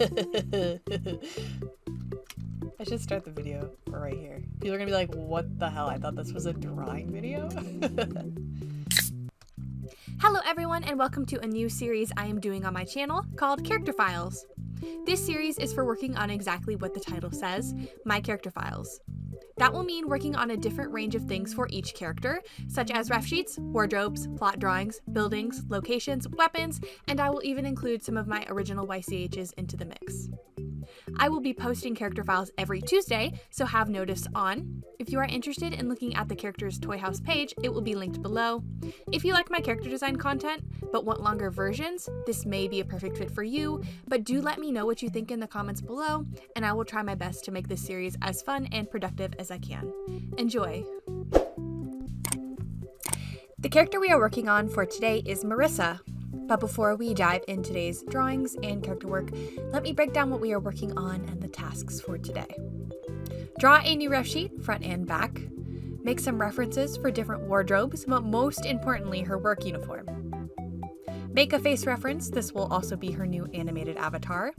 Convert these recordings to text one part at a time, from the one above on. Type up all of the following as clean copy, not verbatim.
I should start the video right here. People are gonna be like, what the hell? I thought this was a drawing video. Hello everyone, and welcome to a new series I am doing on my channel called Character Files. This series is for working on exactly what the title says, my character files. That will mean working on a different range of things for each character, such as ref sheets, wardrobes, plot drawings, buildings, locations, weapons, and I will even include some of my original YCHs into the mix. I will be posting character files every Tuesday, so have notice on. If you are interested in looking at the character's Toy House page, it will be linked below. If you like my character design content, but want longer versions, this may be a perfect fit for you, but do let me know what you think in the comments below, and I will try my best to make this series as fun and productive as I can. Enjoy! The character we are working on for today is Marissa. But before we dive into today's drawings and character work, let me break down what we are working on and the tasks for today. Draw a new ref sheet, front and back. Make some references for different wardrobes, but most importantly, her work uniform. Make a face reference, this will also be her new animated avatar.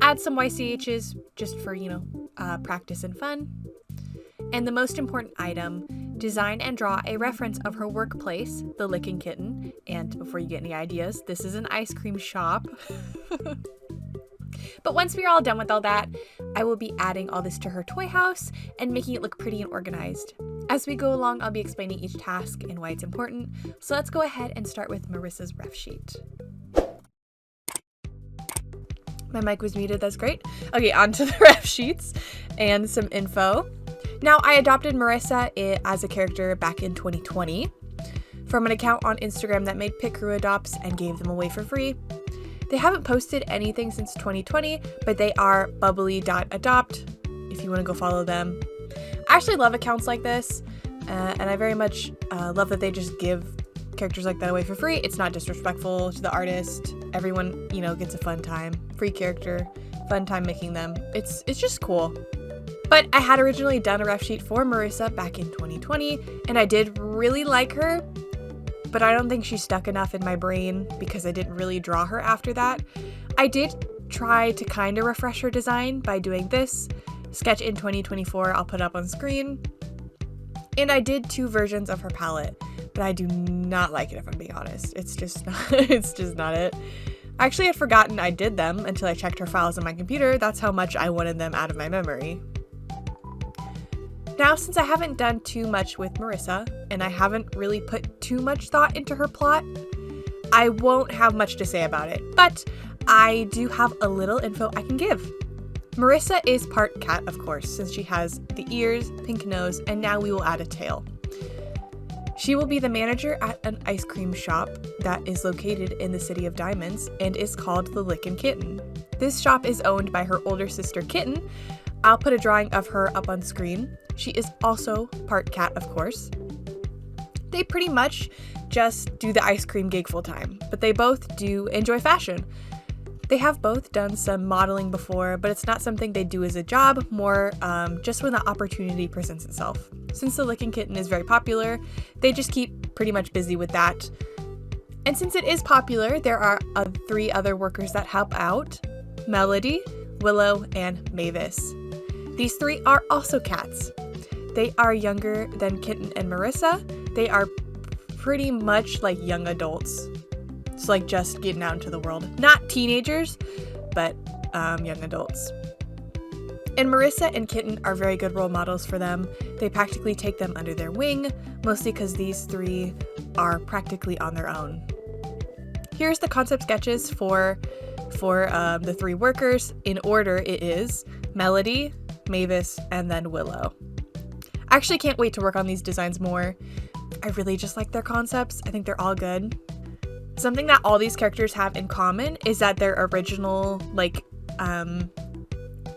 Add some YCHs just for, practice and fun. And the most important item, design and draw a reference of her workplace, the Lickin' Kitten. And before you get any ideas, this is an ice cream shop. But once we're all done with all that, I will be adding all this to her toy house and making it look pretty and organized. As we go along, I'll be explaining each task and why it's important. So let's go ahead and start with Marissa's ref sheet. My mic was muted, that's great. Okay, on to the ref sheets and some info. Now, I adopted Marissa as a character back in 2020 from an account on Instagram that made PickCrew adopts and gave them away for free. They haven't posted anything since 2020, but they are bubbly.adopt if you want to go follow them. I actually love accounts like this, and I very much love that they just give characters like that away for free. It's not disrespectful to the artist. Everyone, gets a fun time. Free character, fun time making them. It's just cool. But I had originally done a ref sheet for Marissa back in 2020, and I did really like her, but I don't think she stuck enough in my brain because I didn't really draw her after that. I did try to kind of refresh her design by doing this sketch in 2024. I'll put up on screen. And I did 2 versions of her palette, but I do not like it, if I'm being honest. It's just not it. I actually had forgotten I did them until I checked her files on my computer. That's how much I wanted them out of my memory. Now, since I haven't done too much with Marissa, and I haven't really put too much thought into her plot, I won't have much to say about it, but I do have a little info I can give. Marissa is part cat, of course, since she has the ears, pink nose, and now we will add a tail. She will be the manager at an ice cream shop that is located in the City of Diamonds and is called the Lickin' Kitten. This shop is owned by her older sister, Kitten. I'll put a drawing of her up on screen. She is also part cat, of course. They pretty much just do the ice cream gig full time, but they both do enjoy fashion. They have both done some modeling before, but it's not something they do as a job, more just when the opportunity presents itself. Since the Lickin' Kitten is very popular, they just keep pretty much busy with that. And since it is popular, there are 3 other workers that help out: Melody, Willow, and Mavis. These 3 are also cats. They are younger than Kitten and Marissa. They are pretty much like young adults. It's like just getting out into the world. Not teenagers, but young adults. And Marissa and Kitten are very good role models for them. They practically take them under their wing, mostly because these 3 are practically on their own. Here's the concept sketches for the 3 workers. In order, it is Melody, Mavis, and then Willow. I actually can't wait to work on these designs more. I really just like their concepts. I think they're all good. Something that all these characters have in common is that their original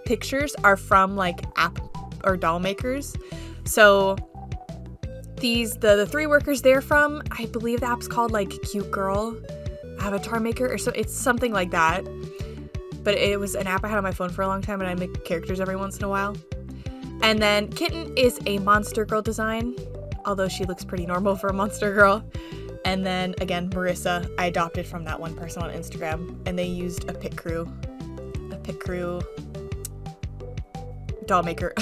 pictures are from app or doll makers. So the 3 workers they're from, I believe the app's called Cute Girl Avatar Maker, or so it's something like that. But it was an app I had on my phone for a long time, and I make characters every once in a while. And then Kitten is a monster girl design, although she looks pretty normal for a monster girl. And then again, Marissa, I adopted from that one person on Instagram, and they used a pick crew KateKruzan doll maker.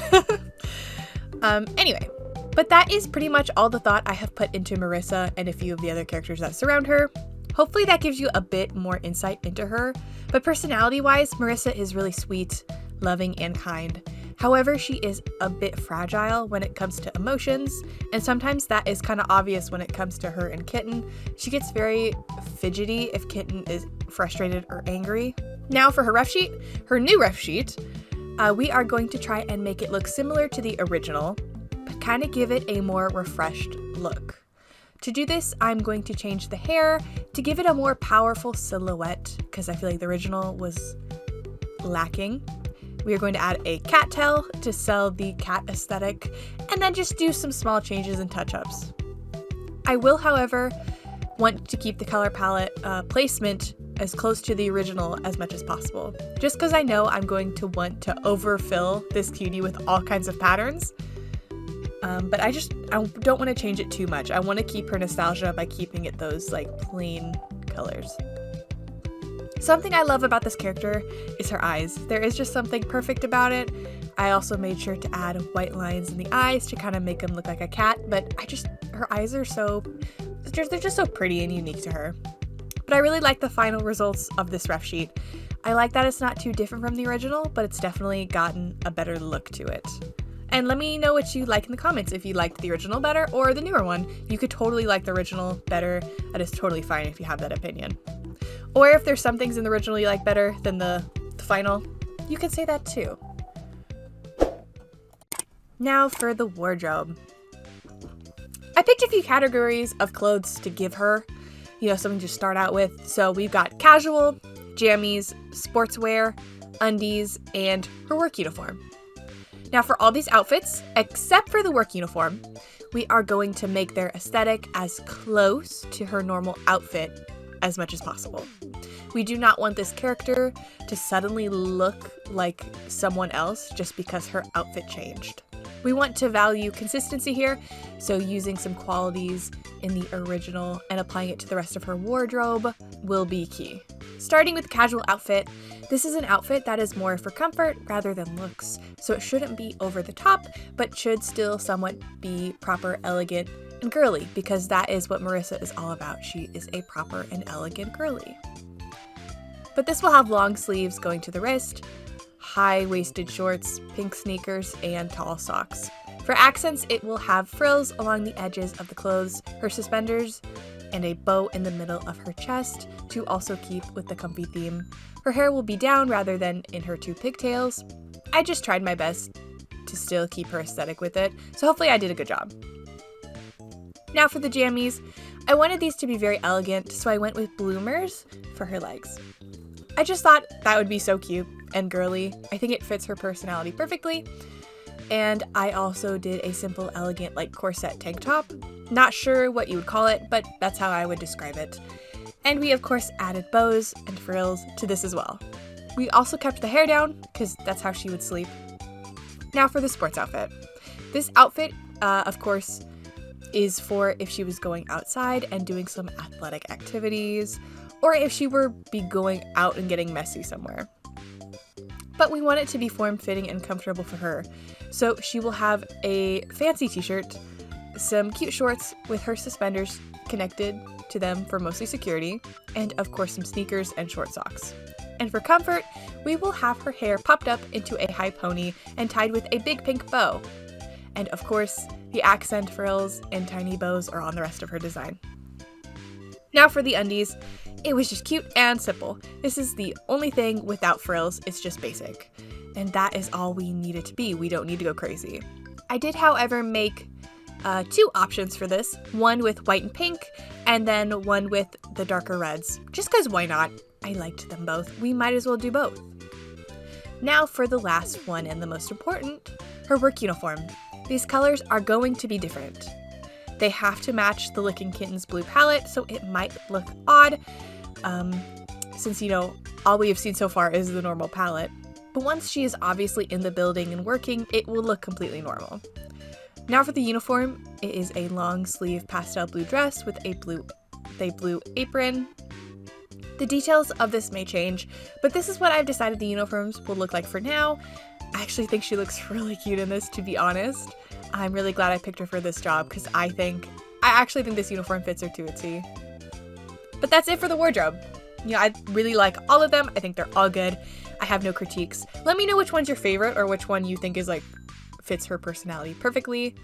Anyway, but that is pretty much all the thought I have put into Marissa and a few of the other characters that surround her. Hopefully that gives you a bit more insight into her, but personality-wise, Marissa is really sweet, loving, and kind. However, she is a bit fragile when it comes to emotions, and sometimes that is kind of obvious when it comes to her and Kitten. She gets very fidgety if Kitten is frustrated or angry. Now for her ref sheet, her new ref sheet, we are going to try and make it look similar to the original, but kind of give it a more refreshed look. To do this, I'm going to change the hair to give it a more powerful silhouette, because I feel like the original was lacking. We are going to add a cat tail to sell the cat aesthetic, and then just do some small changes and touch-ups. I will, however, want to keep the color palette placement as close to the original as much as possible, just because I know I'm going to want to overfill this cutie with all kinds of patterns. But I don't want to change it too much. I want to keep her nostalgia by keeping it those like plain colors. Something I love about this character is her eyes. There is just something perfect about it. I also made sure to add white lines in the eyes to kind of make them look like a cat, but her eyes are they're just so pretty and unique to her. But I really like the final results of this ref sheet. I like that it's not too different from the original, but it's definitely gotten a better look to it. And let me know what you like in the comments. If you liked the original better or the newer one. You could totally like the original better. That is totally fine if you have that opinion. Or if there's some things in the original you like better than the final, you can say that too. Now for the wardrobe. I picked a few categories of clothes to give her, something to start out with. So we've got casual, jammies, sportswear, undies, and her work uniform. Now for all these outfits, except for the work uniform, we are going to make their aesthetic as close to her normal outfit as much as possible. We do not want this character to suddenly look like someone else just because her outfit changed. We want to value consistency here, so using some qualities in the original and applying it to the rest of her wardrobe will be key. Starting with the casual outfit, this is an outfit that is more for comfort rather than looks, so it shouldn't be over the top, but should still somewhat be proper, elegant, and girly, because that is what Marissa is all about. She is a proper and elegant girly. But this will have long sleeves going to the wrist, high-waisted shorts, pink sneakers, and tall socks. For accents, it will have frills along the edges of the clothes, her suspenders, and a bow in the middle of her chest to also keep with the comfy theme. Her hair will be down rather than in her two pigtails. I just tried my best to still keep her aesthetic with it, so hopefully I did a good job. Now for the jammies, I wanted these to be very elegant, so I went with bloomers for her legs. I just thought that would be so cute and girly. I think it fits her personality perfectly. And I also did a simple, elegant, corset tank top. Not sure what you would call it, but that's how I would describe it. And we, of course, added bows and frills to this as well. We also kept the hair down, because that's how she would sleep. Now for the sports outfit. This outfit, of course, is for if she was going outside and doing some athletic activities, or if she were going out and getting messy somewhere. But we want it to be form-fitting and comfortable for her. So she will have a fancy t-shirt, some cute shorts with her suspenders connected to them for mostly security, and of course some sneakers and short socks. And for comfort, we will have her hair popped up into a high pony and tied with a big pink bow. And of course, the accent frills and tiny bows are on the rest of her design. Now for the undies. It was just cute and simple. This is the only thing without frills. It's just basic. And that is all we need it to be. We don't need to go crazy. I did, however, make two options for this. One with white and pink, and then one with the darker reds. Just because why not? I liked them both. We might as well do both. Now for the last one and the most important, her work uniform. These colors are going to be different. They have to match the Licking Kitten's blue palette, so it might look odd, since, all we have seen so far is the normal palette. But once she is obviously in the building and working, it will look completely normal. Now for the uniform, it is a long sleeve pastel blue dress with a blue apron. The details of this may change, but this is what I've decided the uniforms will look like for now. I actually think she looks really cute in this, to be honest. I'm really glad I picked her for this job because I actually think this uniform fits her to a T. But that's it for the wardrobe. I really like all of them. I think they're all good. I have no critiques. Let me know which one's your favorite or which one you think is fits her personality perfectly.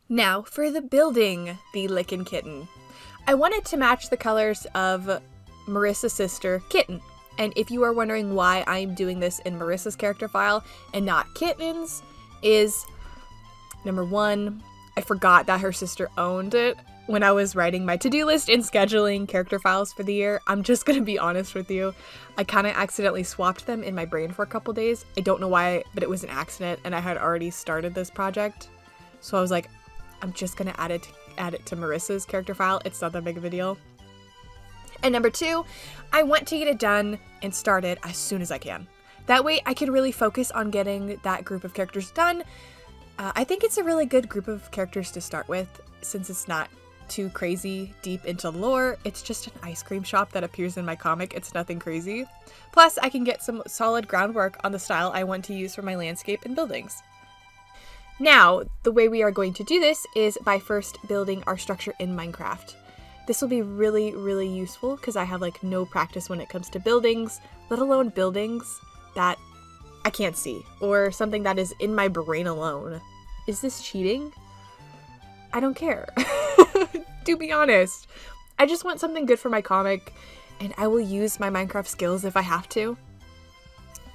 Now for the building, the Lickin' Kitten. I wanted to match the colors of Marissa's sister, Kitten. And if you are wondering why I'm doing this in Marissa's character file and not Kitten's, is number one, I forgot that her sister owned it when I was writing my to-do list and scheduling character files for the year. I'm just gonna be honest with you. I kind of accidentally swapped them in my brain for a couple days. I don't know why, but it was an accident and I had already started this project. So I was like, I'm just gonna add it to Marissa's character file. It's not that big of a deal. And number two, I want to get it done and started as soon as I can. That way I can really focus on getting that group of characters done. I think it's a really good group of characters to start with since it's not too crazy deep into lore. It's just an ice cream shop that appears in my comic. It's nothing crazy. Plus I can get some solid groundwork on the style I want to use for my landscape and buildings. Now, the way we are going to do this is by first building our structure in Minecraft. This will be really, really useful because I have no practice when it comes to buildings, let alone buildings that I can't see or something that is in my brain alone. Is this cheating? I don't care. To be honest, I just want something good for my comic and I will use my Minecraft skills if I have to.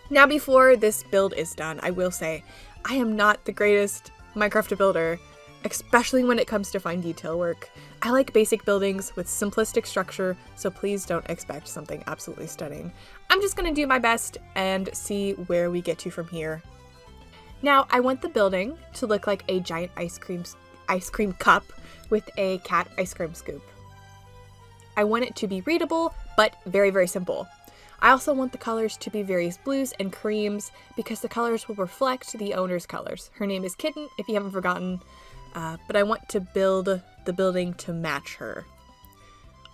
Now, before this build is done, I will say I am not the greatest Minecraft builder, especially when it comes to fine detail work. I like basic buildings with simplistic structure, so please don't expect something absolutely stunning. I'm just gonna do my best and see where we get to from here. Now, I want the building to look like a giant ice cream cup with a cat ice cream scoop. I want it to be readable, but very, very simple. I also want the colors to be various blues and creams because the colors will reflect the owner's colors. Her name is Kitten, if you haven't forgotten, but I want to build the building to match her.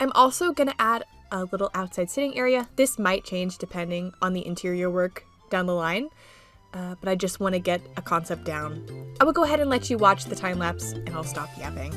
I'm also going to add a little outside sitting area. This might change depending on the interior work down the line, but I just want to get a concept down. I will go ahead and let you watch the time lapse and I'll stop yapping.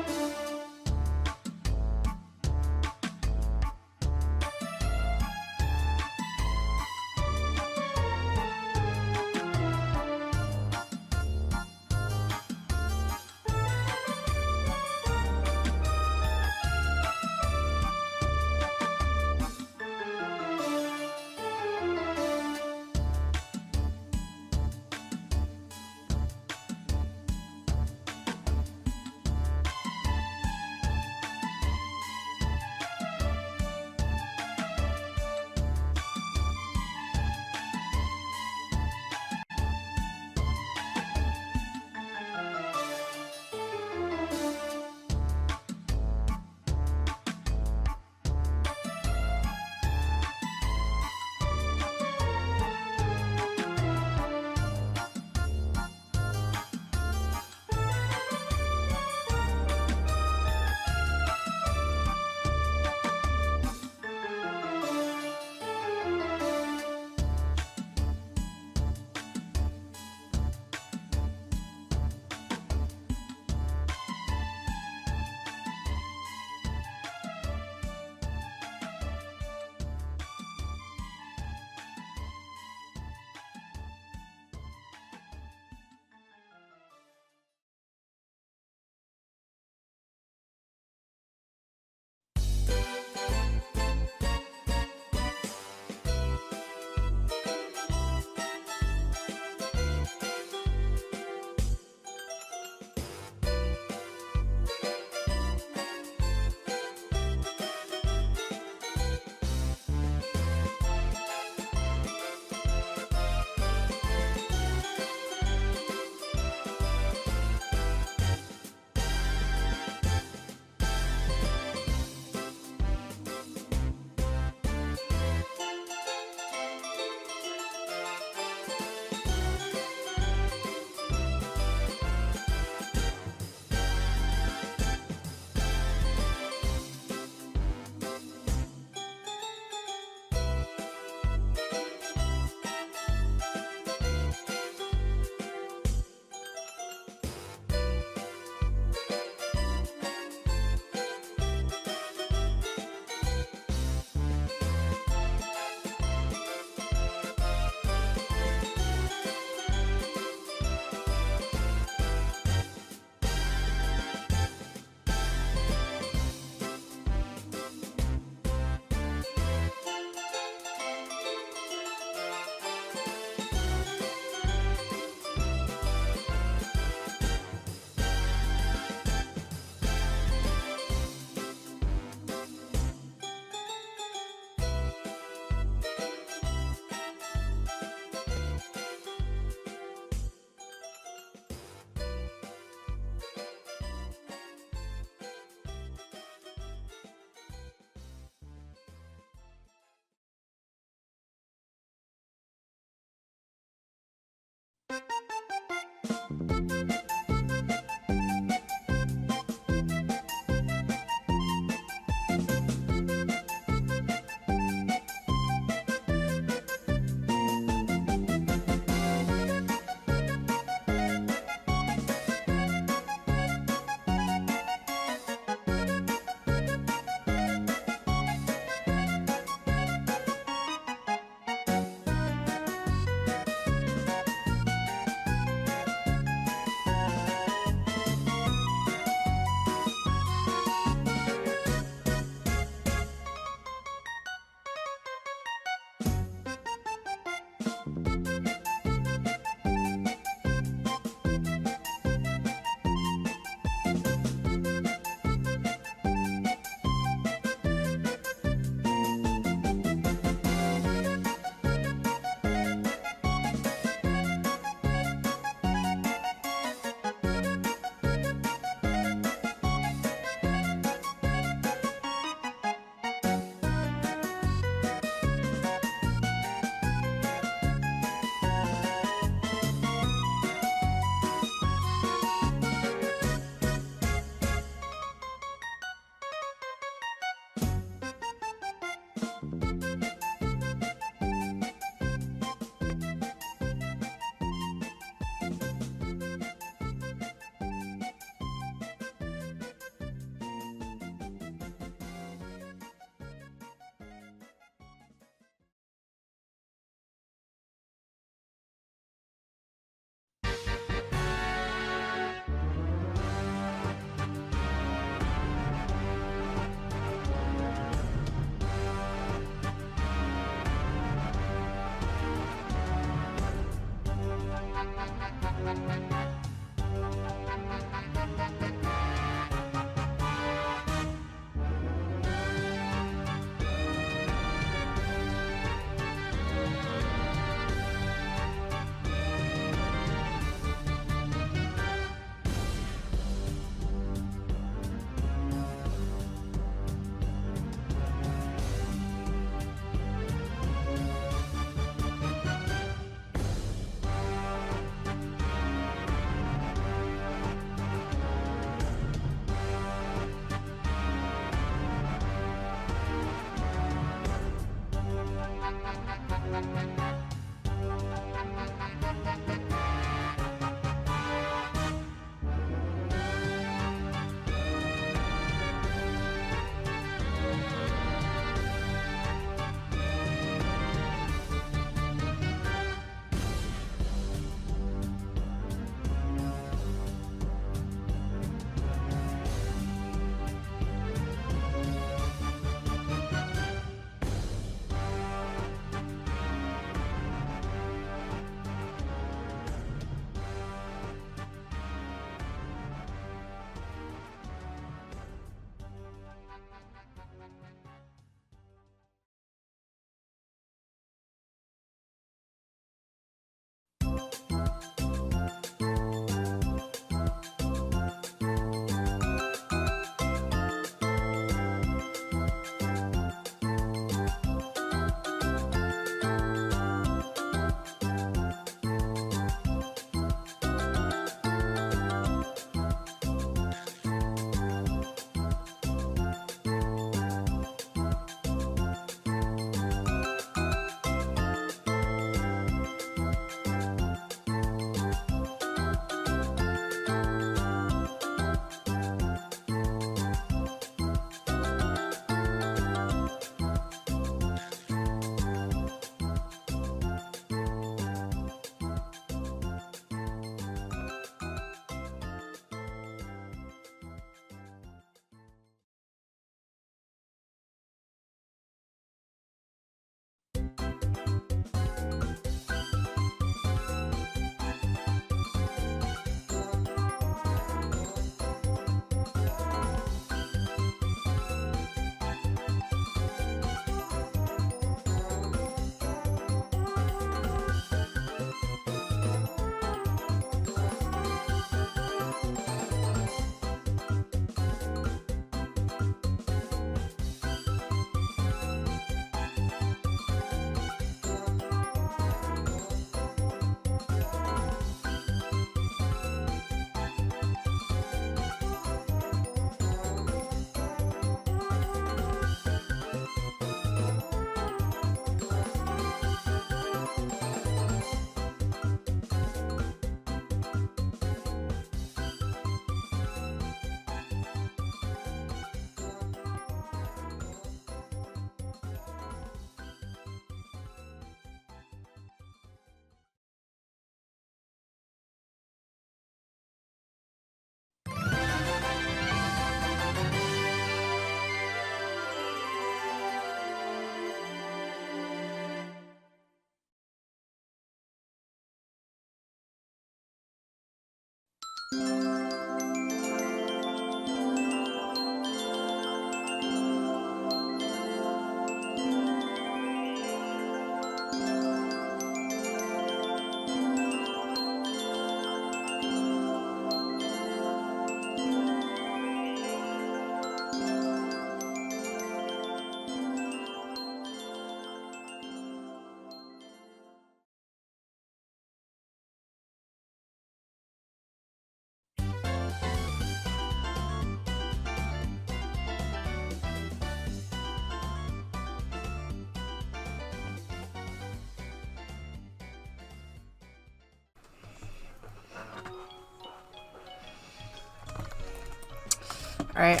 Alright,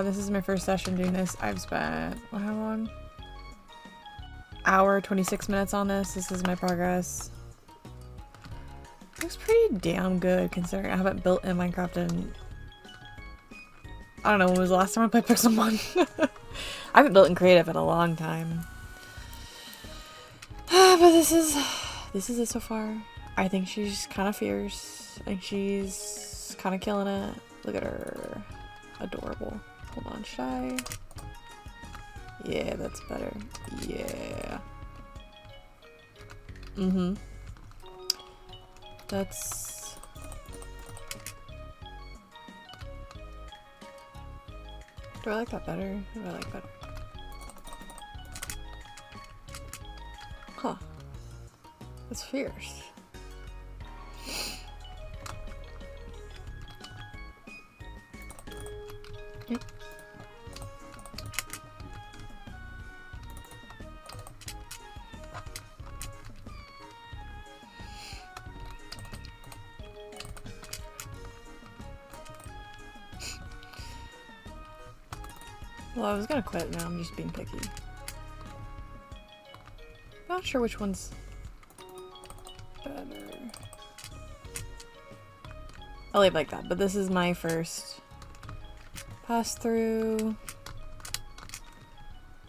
this is my first session doing this. I've spent, how long? Hour, 26 minutes on this. This is my progress. Looks pretty damn good considering I haven't built in Minecraft in, I don't know, when was the last time I played Pixel 1? I haven't built in creative in a long time. But this is it so far. I think she's kind of fierce. I think she's kind of killing it. Look at her. Adorable. Hold on, should I? Yeah, that's better. Yeah. Mm-hmm. That's... Do I like that better? What do I like better? Huh. That's fierce. Yep. Well, I was gonna quit, now I'm just being picky. Not sure which one's better. I'll leave it like that, but this is my first pass through.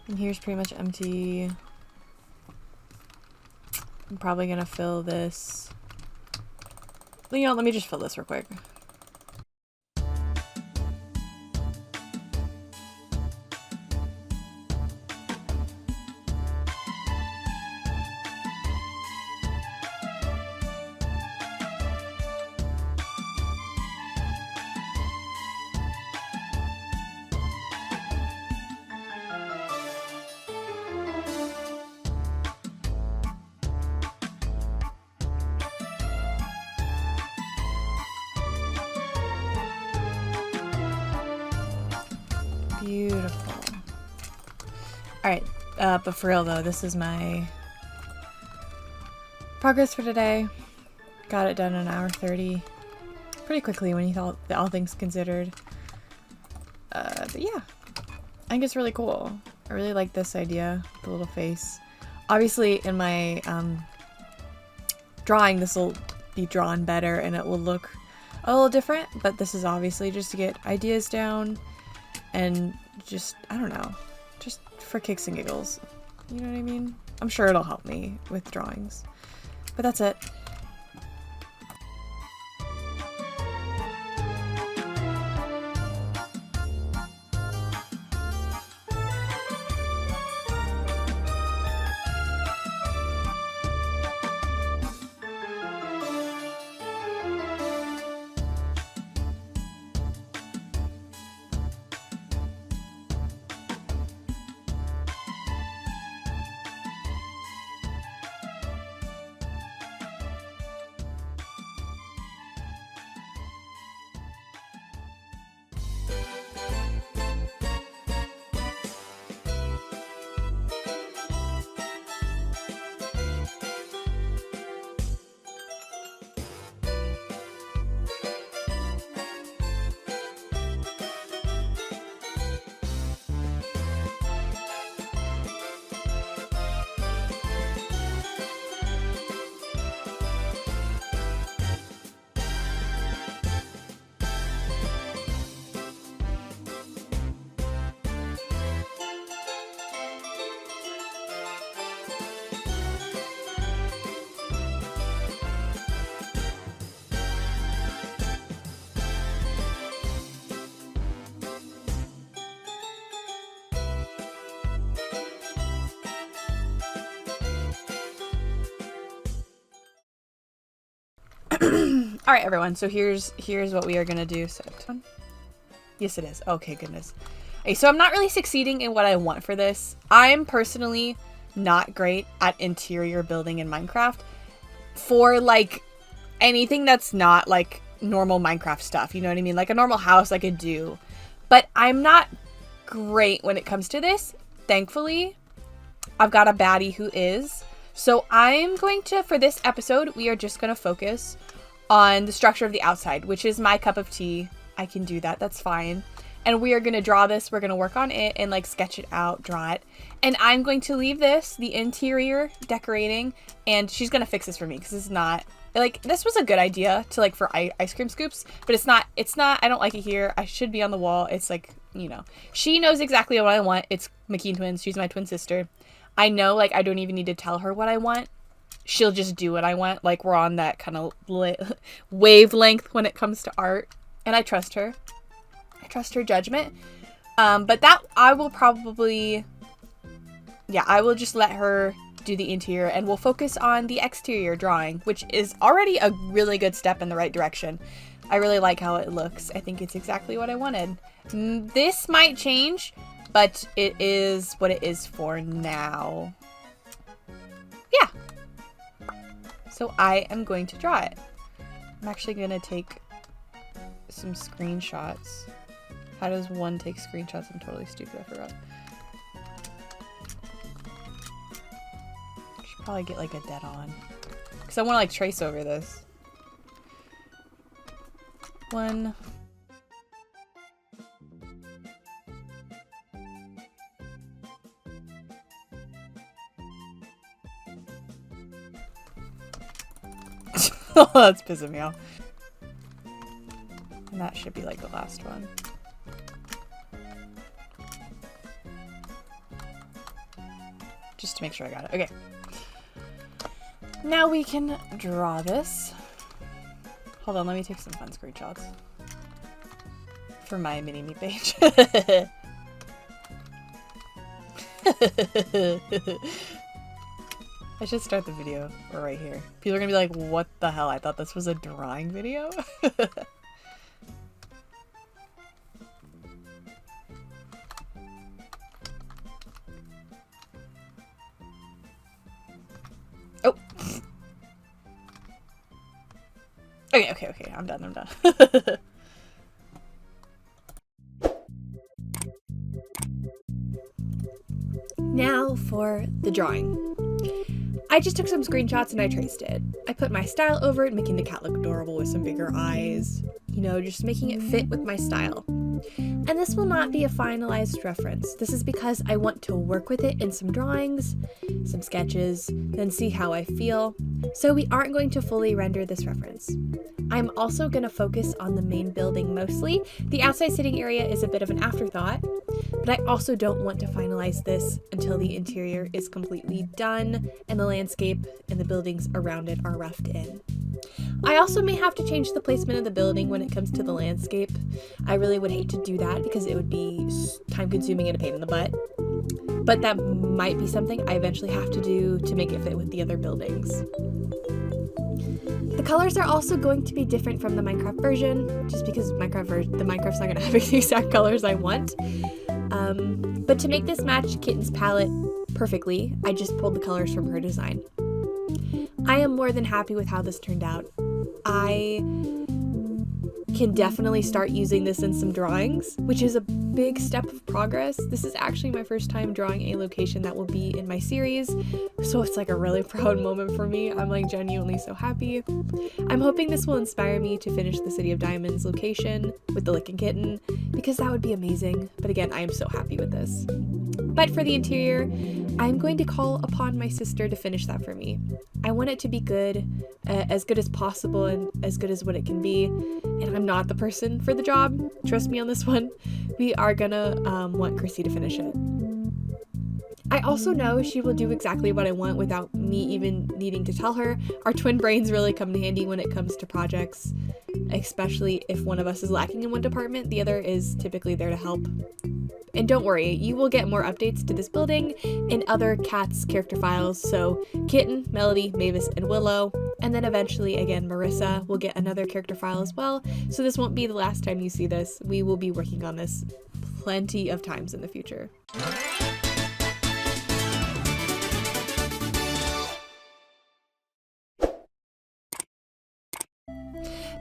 And here's pretty much empty. I'm probably gonna fill this. You know, let me just fill this real quick. Beautiful. Alright, but for real though, this is my progress for today. Got it done in 1:30. Pretty quickly when you thought all things considered. But yeah, I think it's really cool. I really like this idea, the little face. Obviously in my drawing this will be drawn better and it will look a little different, but this is obviously just to get ideas down. And just, I don't know, just for kicks and giggles. You know what I mean? I'm sure it'll help me with drawings. But that's it. All right, everyone. So here's what we are gonna do. So, yes, it is. Okay, goodness. Okay, so I'm not really succeeding in what I want for this. I'm personally not great at interior building in Minecraft for like anything that's not like normal Minecraft stuff. You know what I mean? Like a normal house I could do, but I'm not great when it comes to this. Thankfully, I've got a baddie who is. So I'm going to, for this episode, we are just going to focus on the structure of the outside, which is my cup of tea. I can do that. That's fine. And we are going to draw this. We're going to work on it and like sketch it out, draw it. And I'm going to leave this, the interior decorating, and she's going to fix this for me because it's not, like, this was a good idea to like for ice cream scoops, but it's not, I don't like it here. I should be on the wall. It's like, you know, she knows exactly what I want. It's McKean twins. She's my twin sister. I know, like, I don't even need to tell her what I want. she'll just do what I want. Like, we're on that kind of wavelength when it comes to art. And I trust her. I trust her judgment. But that, I will probably, yeah, I will just let her do the interior, and we'll focus on the exterior drawing, which is already a really good step in the right direction. I really like how it looks. I think it's exactly what I wanted. This might change, but it is what it is for now. Yeah. So I am going to draw it. I'm actually going to take some screenshots. How does one take screenshots? I'm totally stupid. I forgot. I should probably get like a dead on. Because I want to like trace over this. One. Oh, that's pissing me off. And that should be like the last one. Just to make sure I got it. Okay. Now we can draw this. Hold on, let me take some fun screenshots for my mini-me page. I should start the video right here. People are gonna be like, what the hell? I thought this was a drawing video. Oh. Okay. I'm done. Now for the drawing. I just took some screenshots and I traced it. I put my style over it, making the cat look adorable with some bigger eyes. You know, just making it fit with my style. And this will not be a finalized reference. This is because I want to work with it in some drawings, some sketches, then see how I feel. So we aren't going to fully render this reference. I'm also going to focus on the main building mostly. The outside sitting area is a bit of an afterthought, but I also don't want to finalize this until the interior is completely done and the landscape and the buildings around it are roughed in. I also may have to change the placement of the building when it comes to the landscape. I really would hate to do that because it would be time consuming and a pain in the butt. But that might be something I eventually have to do to make it fit with the other buildings. The colors are also going to be different from the Minecraft version, just because the Minecraft's not going to have the exact colors I want. But to make this match Kitten's palette perfectly, I just pulled the colors from her design. I am more than happy with how this turned out. I can definitely start using this in some drawings, which is a big step of progress. This is actually my first time drawing a location that will be in my series, so it's like a really proud moment for me. I'm like genuinely so happy. I'm hoping this will inspire me to finish the City of Diamonds location with the Lickin' Kitten, because that would be amazing. But again, I am so happy with this. But for the interior, I'm going to call upon my sister to finish that for me. I want it to be good as possible and as good as what it can be. And I'm not the person for the job. Trust me on this one. We are gonna want Chrissy to finish it. I also know she will do exactly what I want without me even needing to tell her. Our twin brains really come in handy when it comes to projects, especially if one of us is lacking in one department, the other is typically there to help. And don't worry, you will get more updates to this building in other cats character files, so Kitten, Melody, Mavis, and Willow, and then eventually, again, Marissa will get another character file as well, so this won't be the last time you see this. We will be working on this plenty of times in the future.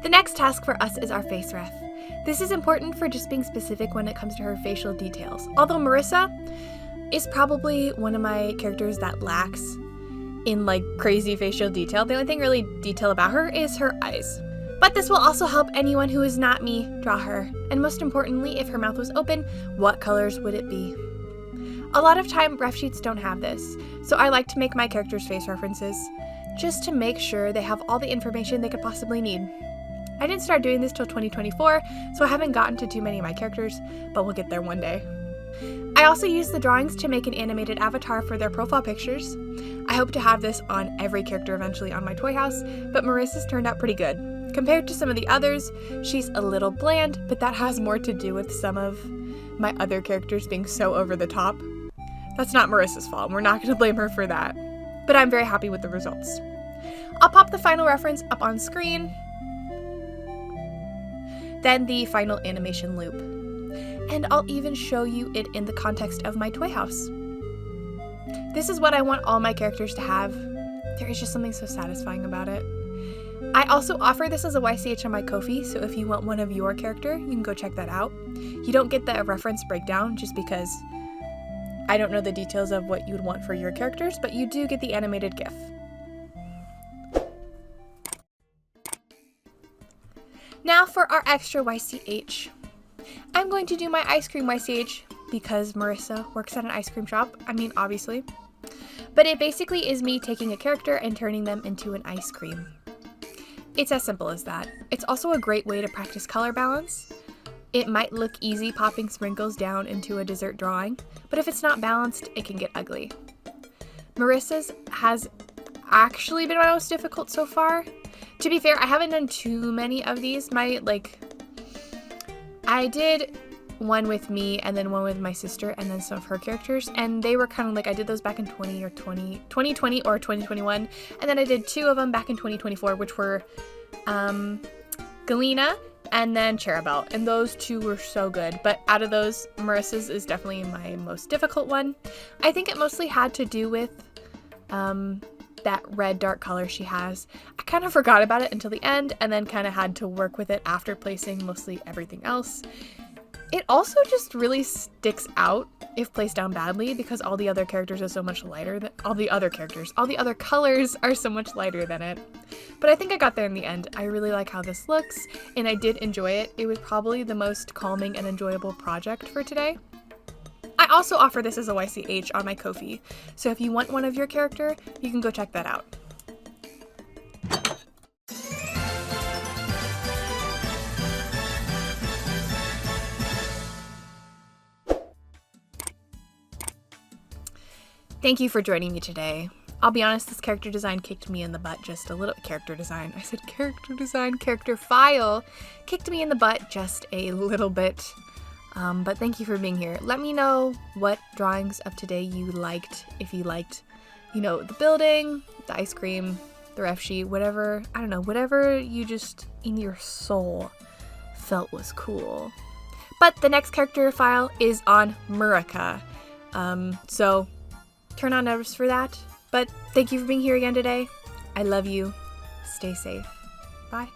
The next task for us is our face ref. This is important for just being specific when it comes to her facial details. Although Marissa is probably one of my characters that lacks in like crazy facial detail. The only thing really detailed about her is her eyes. But this will also help anyone who is not me draw her. And most importantly, if her mouth was open, what colors would it be? A lot of time ref sheets don't have this, so I like to make my characters' face references just to make sure they have all the information they could possibly need. I didn't start doing this till 2024, so I haven't gotten to too many of my characters, but we'll get there one day. I also used the drawings to make an animated avatar for their profile pictures. I hope to have this on every character eventually on my toy house, but Marissa's turned out pretty good. Compared to some of the others, she's a little bland, but that has more to do with some of my other characters being so over the top. That's not Marissa's fault. We're not going to blame her for that. But I'm very happy with the results. I'll pop the final reference up on screen, then the final animation loop. And I'll even show you it in the context of my toy house. This is what I want all my characters to have. There is just something so satisfying about it. I also offer this as a YCH on my Ko-fi, so if you want one of your character, you can go check that out. You don't get the reference breakdown just because I don't know the details of what you'd want for your characters, but you do get the animated GIF. Now for our extra YCH. I'm going to do my ice cream YCH because Marissa works at an ice cream shop. I mean, obviously. But it basically is me taking a character and turning them into an ice cream. It's as simple as that. It's also a great way to practice color balance. It might look easy popping sprinkles down into a dessert drawing, but if it's not balanced, it can get ugly. Marissa's has actually been my most difficult so far. To be fair, I haven't done too many of these. I did one with me and then one with my sister and then some of her characters, and they were kind of like, I did those back in 2020 or 2021, and then I did two of them back in 2024, which were Galena and then Cherabelle, and those two were so good. But out of those, Marissa's is definitely my most difficult one. I think it mostly had to do with that red dark color she has. I kind of forgot about it until the end and then kind of had to work with it after placing mostly everything else. It also just really sticks out if placed down badly because all the other characters are so much lighter than all the other colors are so much lighter than it. But I think I got there in the end. I really like how this looks and I did enjoy it. It was probably the most calming and enjoyable project for today. I also offer this as a YCH on my Ko-fi, so if you want one of your character, you can go check that out. Thank you for joining me today. I'll be honest, this character design kicked me in the butt just a little. Character file kicked me in the butt just a little bit. But thank you for being here. Let me know what drawings of today you liked. If you liked, the building, the ice cream, the Refsheet, whatever, I don't know, whatever you just in your soul felt was cool. But the next character file is on Marissa. So turn on notice for that. But thank you for being here again today. I love you. Stay safe. Bye.